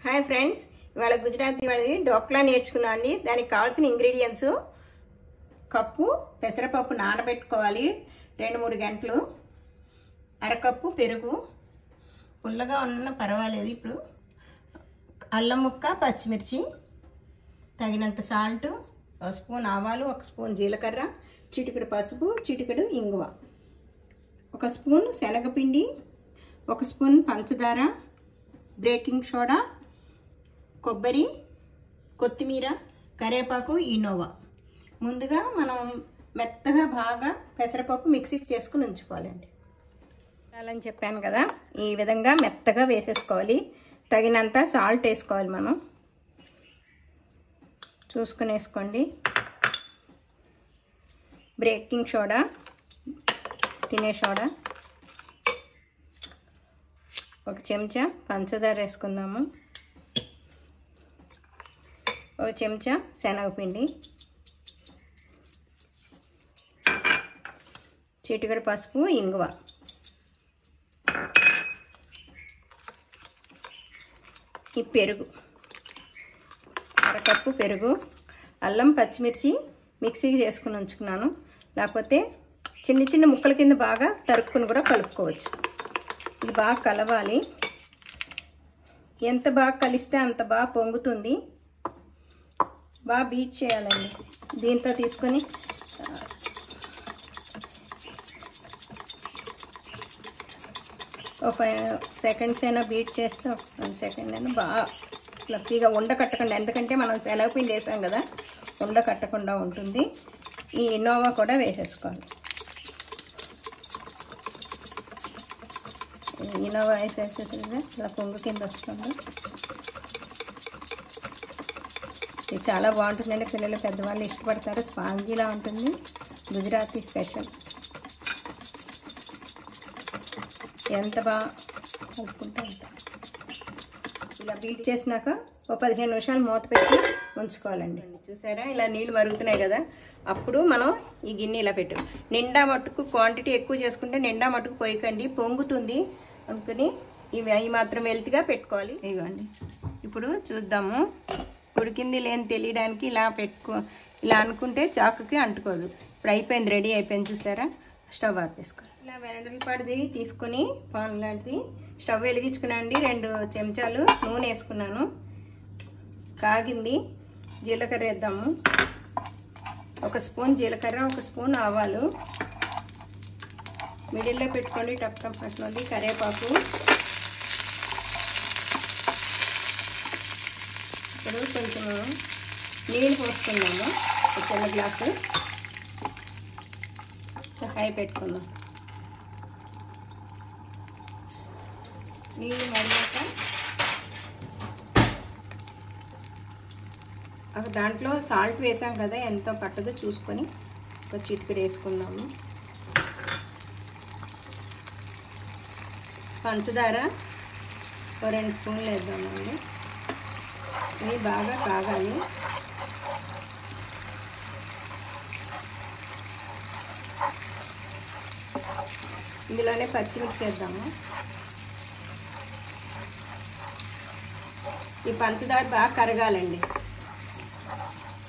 Hi friends, ఇవాళ గుజరాతీ వాళ్ళని డోక్లా నేర్చుకుందాం అండి. దానికి కావాల్సిన ఇంగ్రీడియంట్స్: కప్పు పెసరపప్పు నానబెట్టుకోవాలి 2-3 గంటలు, అరకప్పు పెరుగు, పుల్లగా ఉన్న పర్వాలేదు. ఇప్పుడు అల్లం ముక్క, పచ్చిమిర్చి, తగినంత సాల్ట్, 1 స్పూన్ ఆవాలు, 1 స్పూన్ జీలకర్ర, చిటికెడు పసుపు, చిటికెడు ఇంగువ, 1 స్పూన్ శనగపిండి, 1 స్పూన్ పంచదార, బేకింగ్ సోడా, కొబ్బరి, కొత్తిమీర, కరివేపాకు, ఇనోవా. ముందుగా మనం మెత్తగా బాగా పెసరపప్పు మిక్సీకి చేసుకుని ఉంచుకోవాలండి. అని చెప్పాను కదా, ఈ విధంగా మెత్తగా వేసేసుకోవాలి. తగినంత సాల్ట్ వేసుకోవాలి, మనం చూసుకుని వేసుకోండి. బేకింగ్ సోడా, తినే సోడా, 1 చెంచా పంచదార వేసుకుందాము, 1 చెంచా శనగపిండి, చిటికెడు పసుపు, ఇంగువ, ఈ పెరుగు, అరకప్పు పెరుగు, అల్లం పచ్చిమిర్చి మిక్సీకి చేసుకుని ఉంచుకున్నాను. లేకపోతే చిన్న చిన్న ముక్కల కింద బాగా తరుక్కుని కూడా కలుపుకోవచ్చు. ఇది బాగా కలవాలి. ఎంత బాగా కలిస్తే అంత బాగా పొంగుతుంది. బాగా బీట్ చేయాలండి. దీంతో తీసుకొని ఒక 5 సెకండ్స్ అయినా బీట్ చేస్తే, 1 సెకండ్ అయినా బాగా ఫ్లఫీగా ఉండకట్టకుండా, ఎందుకంటే మనం శనగపిండి వేసాం కదా, ఉండకట్టకుండా ఉంటుంది. ఈ ఇనోవా కూడా వేసేసుకోవాలి. ఇనోవా వేసేసేది ఇలా పొంగు కింద వస్తుంది. ఇది చాలా బాగుంటుందండి. పిల్లలు పెద్దవాళ్ళు ఇష్టపడతారు. స్పాంజీలా ఉంటుంది. గుజరాతీ స్పెషల్. ఎంత బాగా కలుపుకుంటా ఉంటాం. ఇలా బీట్ చేసినాక ఒక 15 నిమిషాలు మూత పెట్టి ఉంచుకోవాలండి. చూసారా, ఇలా నీళ్ళు మరుగుతున్నాయి కదా, అప్పుడు మనం ఈ గిన్నె ఇలా పెట్టు. నిండా మట్టుకు క్వాంటిటీ ఎక్కువ చేసుకుంటే నిండా మట్టుకు పోయకండి, పొంగుతుంది అనుకుని ఈ మాత్రం వెల్తిగా పెట్టుకోవాలి. ఇదిగోండి, ఇప్పుడు చూద్దాము. ఉడికింది లేని తెలియడానికి ఇలా అనుకుంటే చాకుకి అంటుకోదు. ఇప్పుడు అయిపోయింది, రెడీ అయిపోయింది. చూసారా, స్టవ్ ఆపేసుకోవాలి. ఇలా వెనడలపాటిది తీసుకుని పాన్ లాంటిది స్టవ్ వెలిగించుకున్నాండి. 2 చెంచాలు నూనె వేసుకున్నాను. కాగింది. జీలకర్ర వేద్దాము. 1 స్పూన్ జీలకర్ర, 1 స్పూన్ ఆవాలు, మిడిల్లో పెట్టుకోండి, టప్ టప్ పట్టుకోండి. కరివేపాకు. ఇప్పుడు కొంచెం నీళ్ళు పోసుకుందాము. 1 చిన్న గ్లాసు. హై పెట్టుకుందాం. నీళ్ళు మరిగాక దాంట్లో సాల్ట్ వేసాం కదా, ఎంతో పట్టదో చూసుకొని ఒక చిటికెడు వేసుకుందాము. పంచదార 2 స్పూన్లు వేద్దామండి. ఇది బాగా కాగాలి. ఇందులోనే పచ్చిమిర్చి వేద్దాము. ఈ పంచదార బాగా కరగాలండి.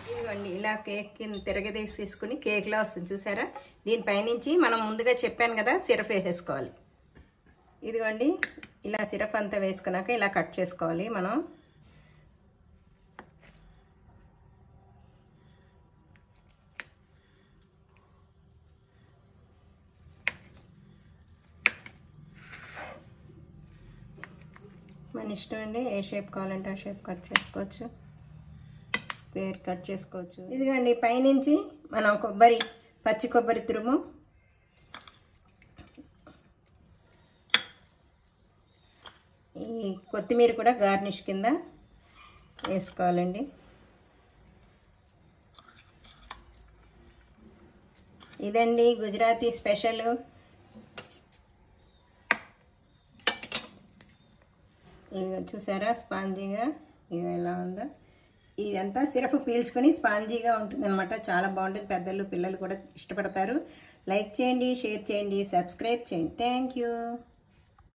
ఇదిగోండి, ఇలా కేక్ కింద తిరగదీసి తీసుకుని కేక్లా వస్తుంది. చూసారా, దీనిపైనుంచి మనం ముందుగా చెప్పాను కదా, సిరప్ వేసేసుకోవాలి. ఇదిగోండి, ఇలా సిరప్ అంతా వేసుకున్నాక ఇలా కట్ చేసుకోవాలి మనం. మన ఇష్టం అండి, ఏ షేప్ కావాలంటే ఆ షేప్ కట్ చేసుకోవచ్చు. స్క్వేర్ కట్ చేసుకోవచ్చు. ఇదిగోండి, పైనుంచి మనం పచ్చి కొబ్బరి తురుము, ఈ కొత్తిమీర కూడా గార్నిష్ కింద వేసుకోవాలండి. ఇదండి గుజరాతీ స్పెషల్. చూసారా, స్పాంజీగా ఇది ఎలా ఉందో. ఇదంతా సిరప్ పీల్చుకొని స్పాంజీగా ఉంటుంది అనమాట. చాలా బాగుంటుంది. పెద్దలు పిల్లలు కూడా ఇష్టపడతారు. లైక్ చేయండి, షేర్ చేయండి, సబ్స్క్రైబ్ చేయండి. Thank you.